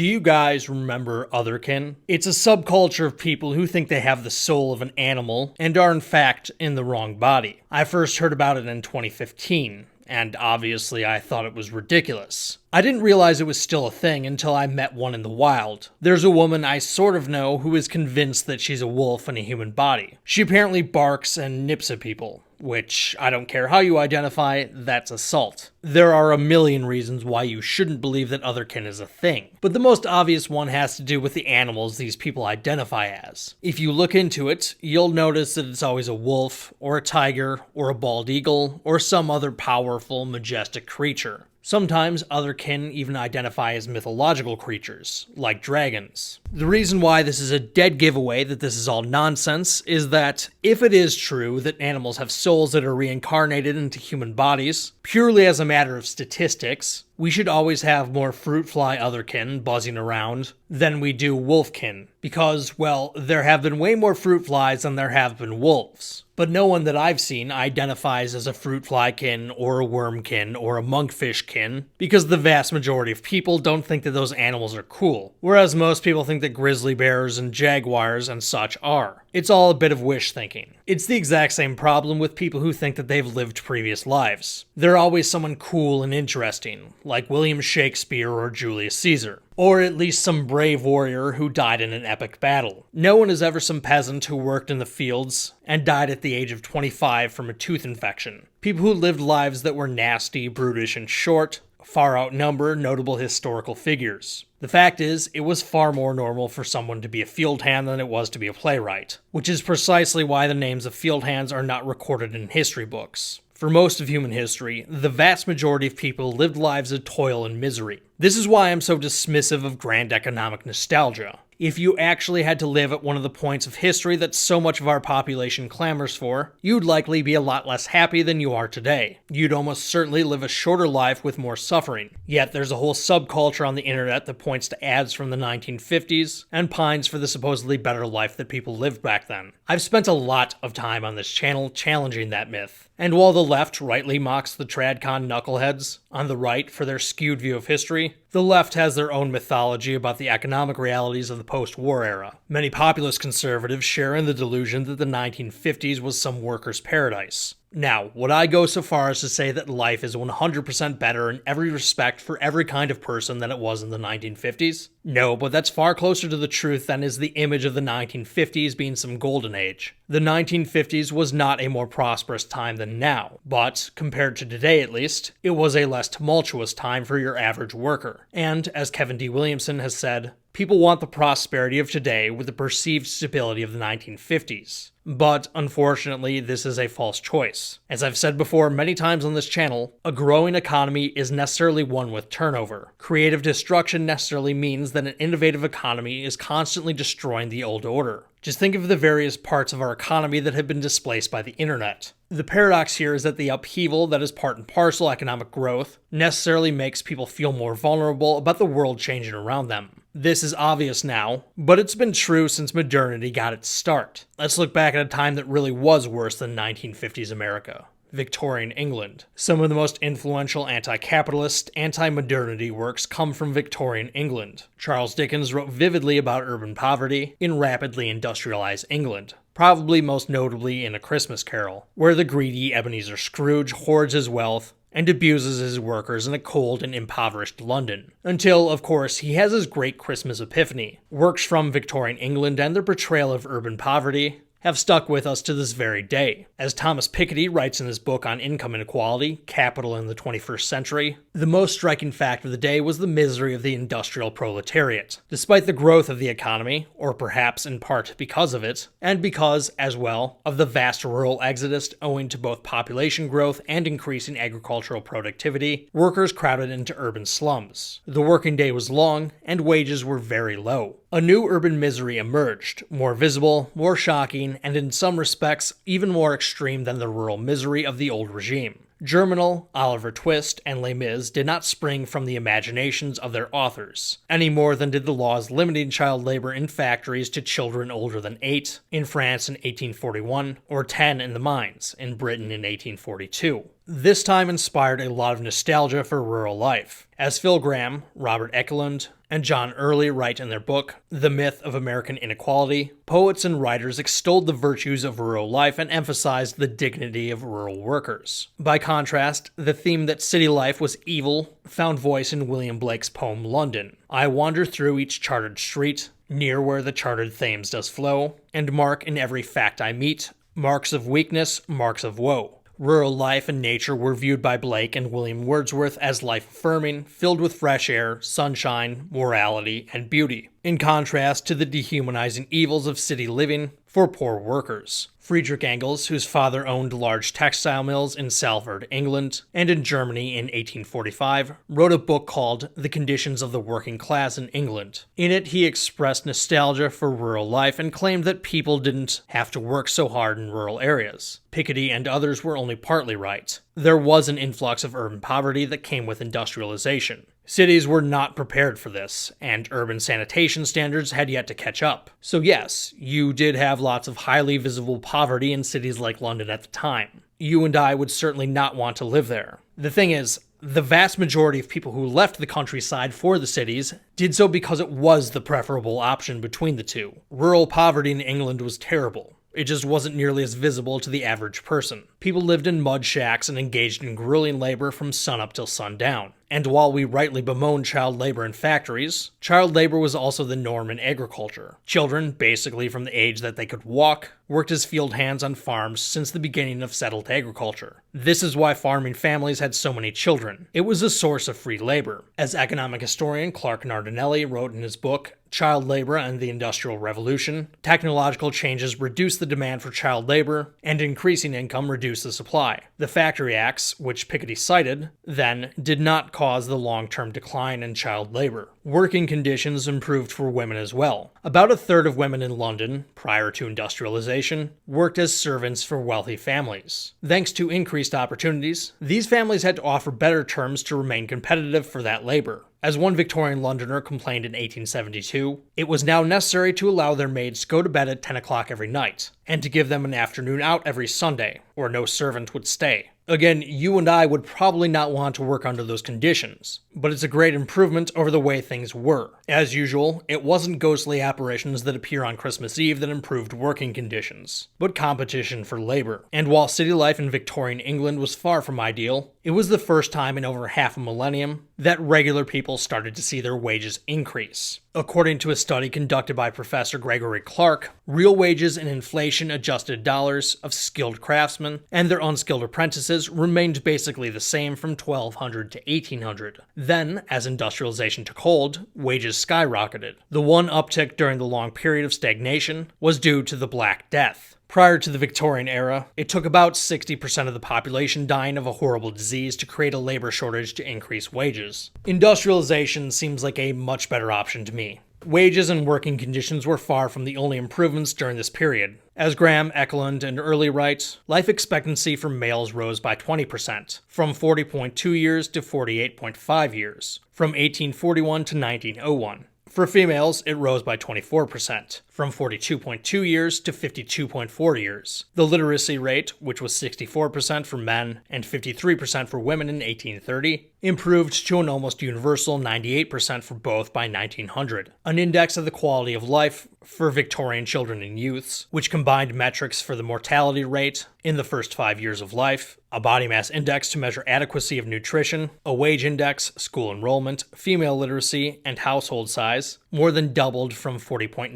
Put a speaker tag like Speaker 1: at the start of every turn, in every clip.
Speaker 1: Do you guys remember otherkin? It's a subculture of people who think they have the soul of an animal and are in fact in the wrong body. I first heard about it in 2015, and obviously I thought it was ridiculous. I didn't realize it was still a thing until I met one in the wild. There's a woman I sort of know who is convinced that she's a wolf in a human body. She apparently barks and nips at people, which I don't care how you identify, that's assault. There are a million reasons why you shouldn't believe that otherkin is a thing, but the most obvious one has to do with the animals these people identify as. If you look into it, you'll notice that it's always a wolf, or a tiger, or a bald eagle, or some other powerful, majestic creature. Sometimes otherkin even identify as mythological creatures, like dragons. The reason why this is a dead giveaway that this is all nonsense is that if it is true that animals have souls that are reincarnated into human bodies, purely as a matter of statistics, we should always have more fruit fly otherkin buzzing around than we do wolfkin, because, well, there have been way more fruit flies than there have been wolves. But no one that I've seen identifies as a fruit flykin or a wormkin or a monkfishkin, because the vast majority of people don't think that those animals are cool, whereas most people think that grizzly bears and jaguars and such are. It's all a bit of wish thinking. It's the exact same problem with people who think that they've lived previous lives. They're always someone cool and interesting, like William Shakespeare or Julius Caesar. Or at least some brave warrior who died in an epic battle. No one is ever some peasant who worked in the fields and died at the age of 25 from a tooth infection. People who lived lives that were nasty, brutish, and short far outnumber notable historical figures. The fact is, it was far more normal for someone to be a field hand than it was to be a playwright, which is precisely why the names of field hands are not recorded in history books. For most of human history, the vast majority of people lived lives of toil and misery. This is why I'm so dismissive of grand economic nostalgia. If you actually had to live at one of the points of history that so much of our population clamors for, you'd likely be a lot less happy than you are today. You'd almost certainly live a shorter life with more suffering. Yet there's a whole subculture on the internet that points to ads from the 1950s and pines for the supposedly better life that people lived back then. I've spent a lot of time on this channel challenging that myth. And while the left rightly mocks the tradcon knuckleheads on the right for their skewed view of history, the left has their own mythology about the economic realities of the post-war era. Many populist conservatives share in the delusion that the 1950s was some workers' paradise. Now, would I go so far as to say that life is 100% better in every respect for every kind of person than it was in the 1950s? No, but that's far closer to the truth than is the image of the 1950s being some golden age. The 1950s was not a more prosperous time than now, but, compared to today at least, it was a less tumultuous time for your average worker. And, as Kevin D. Williamson has said, people want the prosperity of today with the perceived stability of the 1950s. But, unfortunately, this is a false choice. As I've said before many times on this channel, a growing economy is necessarily one with turnover. Creative destruction necessarily means that an innovative economy is constantly destroying the old order. Just think of the various parts of our economy that have been displaced by the internet. The paradox here is that the upheaval that is part and parcel economic growth necessarily makes people feel more vulnerable about the world changing around them. This is obvious now, but it's been true since modernity got its start. Let's look back at a time that really was worse than 1950s America. Victorian England. Some of the most influential anti-capitalist, anti-modernity works come from Victorian England. Charles Dickens wrote vividly about urban poverty in rapidly industrialized England, probably most notably in A Christmas Carol, where the greedy Ebenezer Scrooge hoards his wealth and abuses his workers in a cold and impoverished London. Until, of course, he has his great Christmas epiphany. Works from Victorian England and their portrayal of urban poverty have stuck with us to this very day. As Thomas Piketty writes in his book on income inequality, Capital in the 21st Century, the most striking fact of the day was the misery of the industrial proletariat. Despite the growth of the economy, or perhaps in part because of it, and because, as well, of the vast rural exodus owing to both population growth and increasing agricultural productivity, workers crowded into urban slums. The working day was long, and wages were very low. A new urban misery emerged, more visible, more shocking, and in some respects even more extreme than the rural misery of the old regime. Germinal, Oliver Twist, and Les Mis did not spring from the imaginations of their authors, any more than did the laws limiting child labor in factories to children older than 8 in France in 1841, or 10 in the mines in Britain in 1842. This time inspired a lot of nostalgia for rural life. As Phil Graham, Robert Ekelund, and John Early write in their book, The Myth of American Inequality, poets and writers extolled the virtues of rural life and emphasized the dignity of rural workers. By contrast, the theme that city life was evil found voice in William Blake's poem London. I wander through each chartered street, near where the chartered Thames does flow, and mark in every fact I meet, marks of weakness, marks of woe. Rural life and nature were viewed by Blake and William Wordsworth as life-affirming, filled with fresh air, sunshine, morality, and beauty, in contrast to the dehumanizing evils of city living for poor workers. Friedrich Engels, whose father owned large textile mills in Salford, England, and in Germany in 1845, wrote a book called The Conditions of the Working Class in England. In it, he expressed nostalgia for rural life and claimed that people didn't have to work so hard in rural areas. Piketty and others were only partly right. There was an influx of urban poverty that came with industrialization. Cities were not prepared for this, and urban sanitation standards had yet to catch up. So yes, you did have lots of highly visible poverty in cities like London at the time. You and I would certainly not want to live there. The thing is, the vast majority of people who left the countryside for the cities did so because it was the preferable option between the two. Rural poverty in England was terrible. It just wasn't nearly as visible to the average person. People lived in mud shacks and engaged in grueling labor from sunup till sundown. And while we rightly bemoan child labor in factories, child labor was also the norm in agriculture. Children, basically from the age that they could walk, worked as field hands on farms since the beginning of settled agriculture. This is why farming families had so many children. It was a source of free labor. As economic historian Clark Nardinelli wrote in his book, Child Labor and the Industrial Revolution, technological changes reduced the demand for child labor, and increasing income reduced the supply. The Factory Acts, which Piketty cited, then did not cause the long-term decline in child labor. Working conditions improved for women as well. About a third of women in London, prior to industrialization, worked as servants for wealthy families. Thanks to increased opportunities, these families had to offer better terms to remain competitive for that labor. As one Victorian Londoner complained in 1872, it was now necessary to allow their maids to go to bed at 10 o'clock every night, and to give them an afternoon out every Sunday, or no servant would stay. Again, you and I would probably not want to work under those conditions, but it's a great improvement over the way things were. As usual, it wasn't ghostly apparitions that appear on Christmas Eve that improved working conditions, but competition for labor. And while city life in Victorian England was far from ideal, it was the first time in over half a millennium that regular people started to see their wages increase. According to a study conducted by Professor Gregory Clark, real wages in inflation-adjusted dollars of skilled craftsmen and their unskilled apprentices remained basically the same from 1200 to 1800. Then, as industrialization took hold, wages skyrocketed. The one uptick during the long period of stagnation was due to the Black Death. Prior to the Victorian era, it took about 60% of the population dying of a horrible disease to create a labor shortage to increase wages. Industrialization seems like a much better option to me. Wages and working conditions were far from the only improvements during this period. As Graham, Ekelund, and Early write, life expectancy for males rose by 20%, from 40.2 years to 48.5 years, from 1841 to 1901. For females, it rose by 24%, from 42.2 years to 52.4 years. The literacy rate, which was 64% for men and 53% for women in 1830, improved to an almost universal 98% for both by 1900. An index of the quality of life for Victorian children and youths, which combined metrics for the mortality rate in the first 5 years of life, a body mass index to measure adequacy of nutrition, a wage index, school enrollment, female literacy, and household size, more than doubled from 40.9%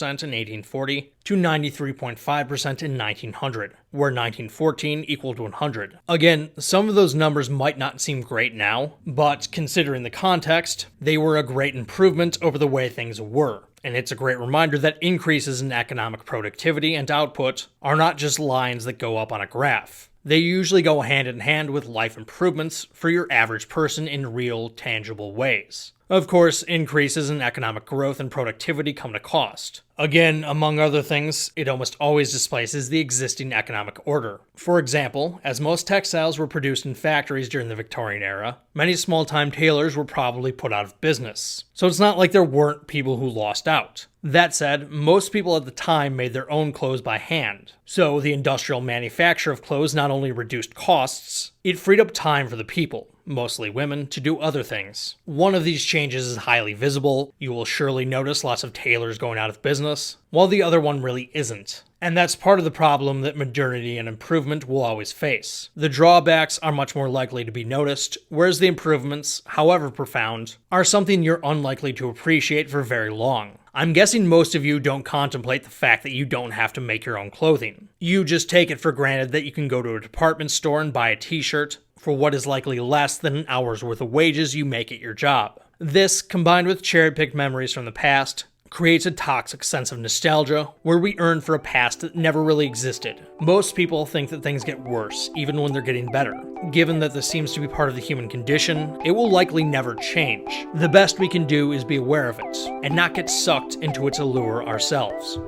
Speaker 1: in 1840 to 93.5% in 1900, where 1914 equaled 100. Again, some of those numbers might not seem great now, but considering the context, they were a great improvement over the way things were. And it's a great reminder that increases in economic productivity and output are not just lines that go up on a graph. They usually go hand in hand with life improvements for your average person in real, tangible ways. Of course, increases in economic growth and productivity come at a cost. Again, among other things, it almost always displaces the existing economic order. For example, as most textiles were produced in factories during the Victorian era, many small-time tailors were probably put out of business. So it's not like there weren't people who lost out. That said, most people at the time made their own clothes by hand. So the industrial manufacture of clothes not only reduced costs, it freed up time for the people, mostly women, to do other things. One of these changes is highly visible. You will surely notice lots of tailors going out of business, while the other one really isn't. And that's part of the problem that modernity and improvement will always face. The drawbacks are much more likely to be noticed, whereas the improvements, however profound, are something you're unlikely to appreciate for very long. I'm guessing most of you don't contemplate the fact that you don't have to make your own clothing. You just take it for granted that you can go to a department store and buy a t-shirt for what is likely less than an hour's worth of wages you make at your job. This, combined with cherry-picked memories from the past, creates a toxic sense of nostalgia where we earn for a past that never really existed. Most people think that things get worse, even when they're getting better. Given that this seems to be part of the human condition, it will likely never change. The best we can do is be aware of it, and not get sucked into its allure ourselves.